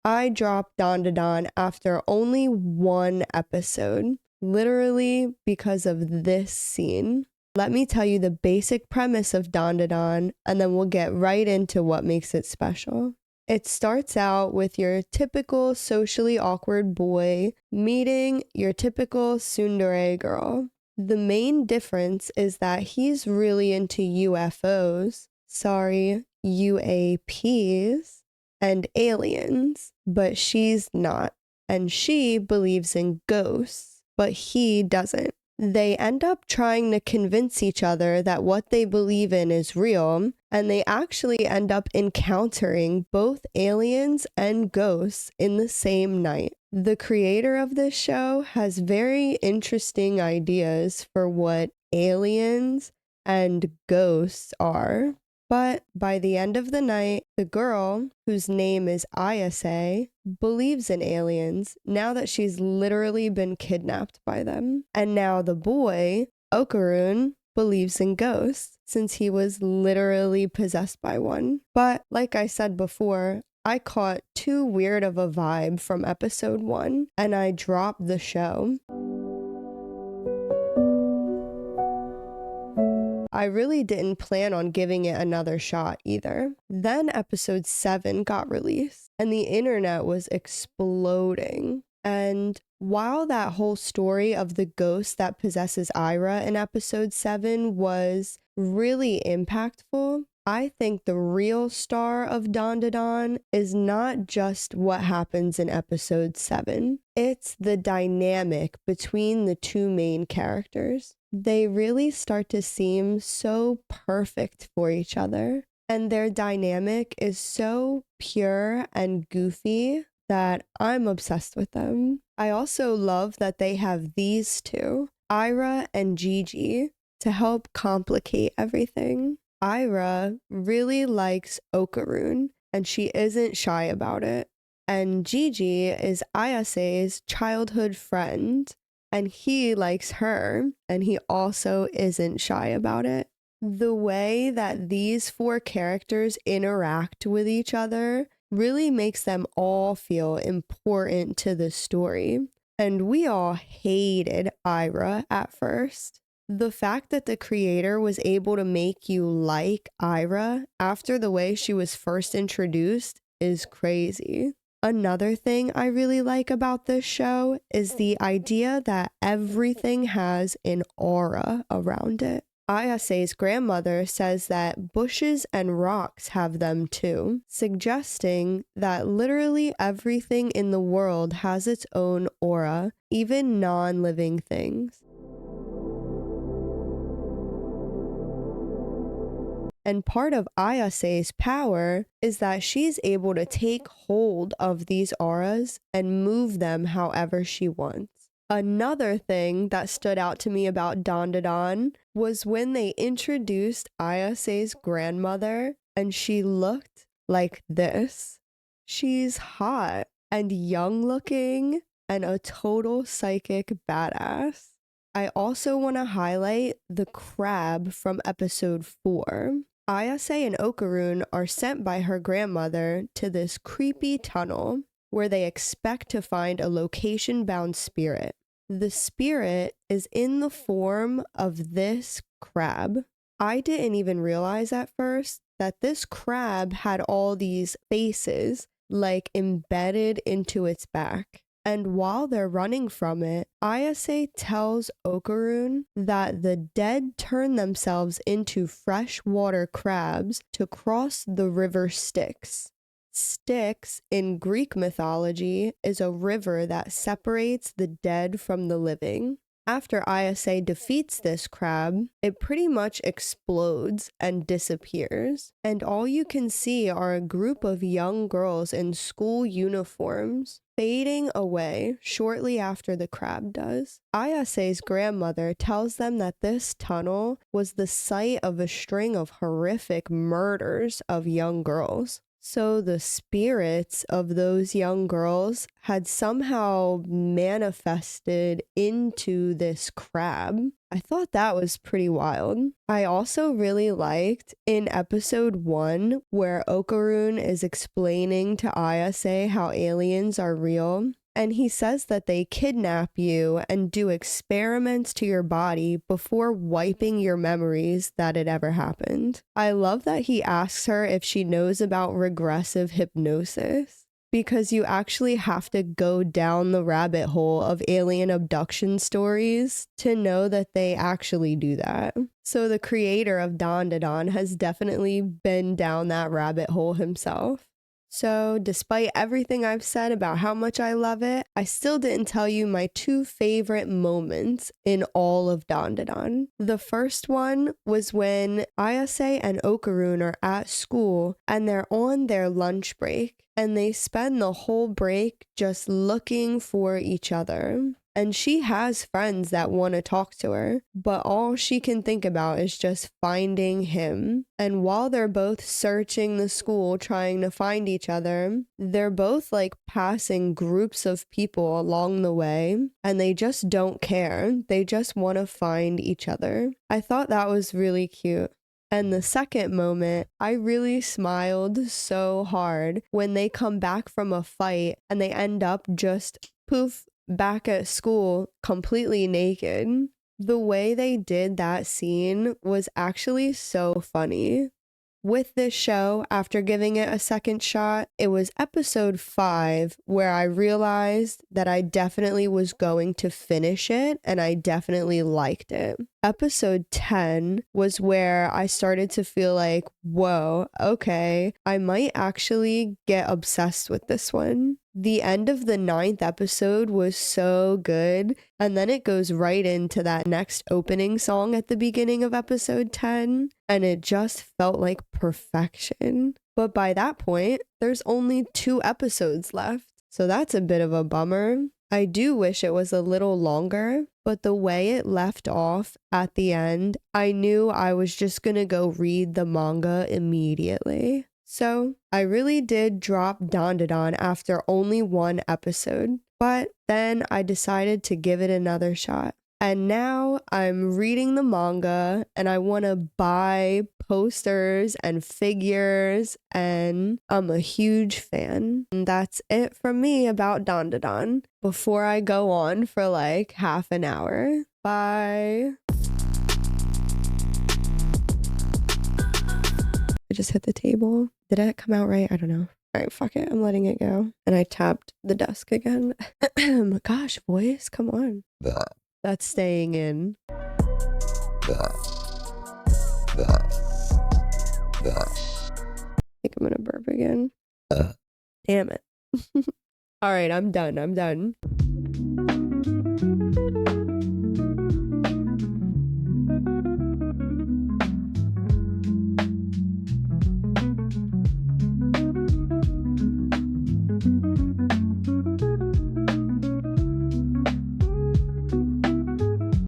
I dropped Dandadan after only one episode, literally because of this scene. Let me tell you the basic premise of Dandadan, and then we'll get right into what makes it special. It starts out with your typical socially awkward boy meeting your typical tsundere girl. The main difference is that he's really into UFOs, UAPs, and aliens, but she's not. And she believes in ghosts, but he doesn't. They end up trying to convince each other that what they believe in is real, and they actually end up encountering both aliens and ghosts in the same night. The creator of this show has very interesting ideas for what aliens and ghosts are. But by the end of the night, the girl, whose name is Ayase, believes in aliens now that she's literally been kidnapped by them. And now the boy, Okarun, believes in ghosts since he was literally possessed by one. But like I said before, I caught too weird of a vibe from episode 1 and I dropped the show. I really didn't plan on giving it another shot either. Then episode 7 got released and the internet was exploding. And while that whole story of the ghost that possesses Ira in episode 7 was really impactful, I think the real star of Dandadan is not just what happens in episode 7. It's the dynamic between the two main characters. They really start to seem so perfect for each other, and their dynamic is so pure and goofy that I'm obsessed with them. I also love that they have these two, Ira and Gigi, to help complicate everything. Ira really likes Okarun, and she isn't shy about it. And Gigi is Ayase's childhood friend, and he likes her, and he also isn't shy about it. The way that these 4 characters interact with each other really makes them all feel important to the story. And we all hated Ira at first. The fact that the creator was able to make you like Ira after the way she was first introduced is crazy. Another thing I really like about this show is the idea that everything has an aura around it. Ayase's grandmother says that bushes and rocks have them too, suggesting that literally everything in the world has its own aura, even non-living things. And part of Ayase's power is that she's able to take hold of these auras and move them however she wants. Another thing that stood out to me about Dandadan was when they introduced Ayase's grandmother and she looked like this. She's hot and young looking and a total psychic badass. I also want to highlight the crab from episode 4. Ayase and Okarun are sent by her grandmother to this creepy tunnel where they expect to find a location-bound spirit. The spirit is in the form of this crab. I didn't even realize at first that this crab had all these faces like embedded into its back. And while they're running from it, Ayase tells Okarun that the dead turn themselves into freshwater crabs to cross the river Styx. Styx, in Greek mythology, is a river that separates the dead from the living. After Ayase defeats this crab, it pretty much explodes and disappears, and all you can see are a group of young girls in school uniforms fading away shortly after the crab does. Ayase's grandmother tells them that this tunnel was the site of a string of horrific murders of young girls. So the spirits of those young girls had somehow manifested into this crab, I thought that was pretty wild. I also really liked in episode 1 where Okarun is explaining to Ayase how aliens are real. And he says that they kidnap you and do experiments to your body before wiping your memories that it ever happened. I love that he asks her if she knows about regressive hypnosis, because you actually have to go down the rabbit hole of alien abduction stories to know that they actually do that. So the creator of Dandadan has definitely been down that rabbit hole himself. So despite everything I've said about how much I love it, I still didn't tell you my 2 favorite moments in all of Dandadan. The first one was when Ayase and Okarun are at school and they're on their lunch break and they spend the whole break just looking for each other. And she has friends that want to talk to her, but all she can think about is just finding him. And while they're both searching the school trying to find each other, they're both like passing groups of people along the way, and they just don't care. They just want to find each other. I thought that was really cute. And the second moment, I really smiled so hard when they come back from a fight and they end up just poof, back at school completely naked. The way they did that scene was actually so funny. With this show, after giving it a second shot, it was episode 5 where I realized that I definitely was going to finish it and I definitely liked it. Episode 10 was where I started to feel like, whoa, okay, I might actually get obsessed with this one. The end of the 9th episode was so good, and then it goes right into that next opening song at the beginning of episode 10, and it just felt like perfection. But by that point, there's only 2 episodes left, so that's a bit of a bummer. I do wish it was a little longer, but the way it left off at the end, I knew I was just gonna go read the manga immediately. So I really did drop Dandadan after only 1 episode, but then I decided to give it another shot. And now I'm reading the manga and I want to buy posters and figures, and I'm a huge fan. And that's it from me about Dandadan before I go on for like half an hour. Bye. I just hit the table. Did it come out right? I don't know. All right, fuck it. I'm letting it go. And I tapped the desk again. Gosh, voice, come on. That's staying in. I think I'm gonna burp again. Damn it. All right, I'm done.